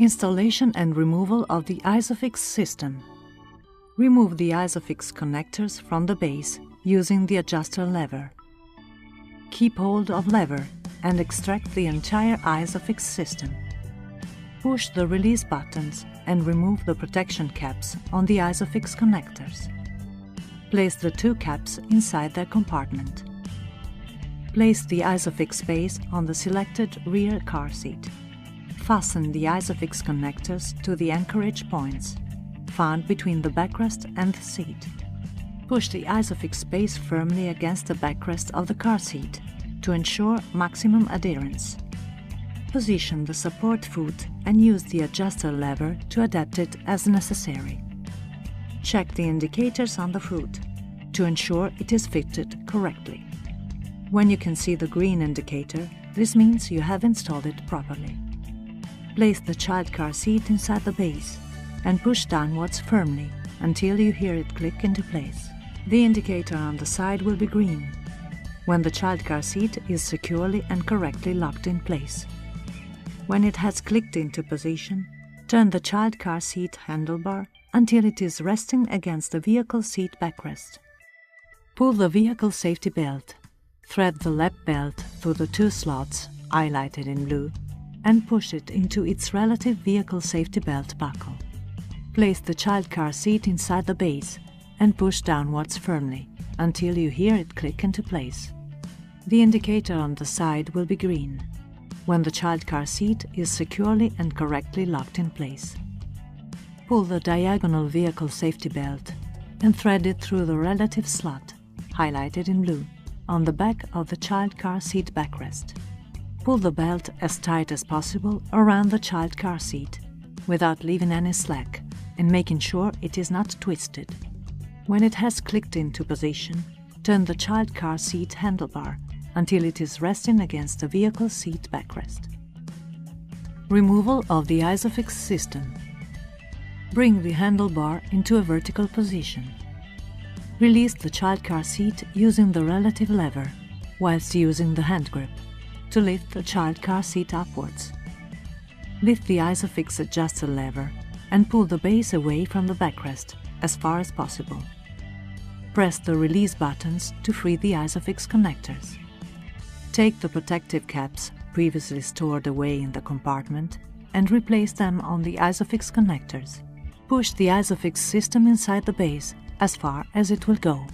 Installation and removal of the Isofix system. Remove the Isofix connectors from the base using the adjuster lever. Keep hold of lever and extract the entire Isofix system. Push the release buttons and remove the protection caps on the Isofix connectors. Place the two caps inside their compartment. Place the Isofix base on the selected rear car seat. Fasten the Isofix connectors to the anchorage points, found between the backrest and the seat. Push the Isofix base firmly against the backrest of the car seat to ensure maximum adherence. Position the support foot and use the adjuster lever to adapt it as necessary. Check the indicators on the foot to ensure it is fitted correctly. When you can see the green indicator, this means you have installed it properly. Place the child car seat inside the base and push downwards firmly until you hear it click into place. The indicator on the side will be green when the child car seat is securely and correctly locked in place. When it has clicked into position, turn the child car seat handlebar until it is resting against the vehicle seat backrest. Pull the vehicle safety belt. Thread the lap belt through the two slots, highlighted in blue, and push it into its relative vehicle safety belt buckle. Place the child car seat inside the base and push downwards firmly until you hear it click into place. The indicator on the side will be green when the child car seat is securely and correctly locked in place. Pull the diagonal vehicle safety belt and thread it through the relative slot, highlighted in blue, on the back of the child car seat backrest. Pull the belt as tight as possible around the child car seat, without leaving any slack, and making sure it is not twisted. When it has clicked into position, turn the child car seat handlebar until it is resting against the vehicle seat backrest. Removal of the Isofix system. Bring the handlebar into a vertical position. Release the child car seat using the relative lever, whilst using the hand grip, to lift the child car seat upwards. Lift the Isofix adjuster lever and pull the base away from the backrest as far as possible. Press the release buttons to free the Isofix connectors. Take the protective caps previously stored away in the compartment and replace them on the Isofix connectors. Push the Isofix system inside the base as far as it will go.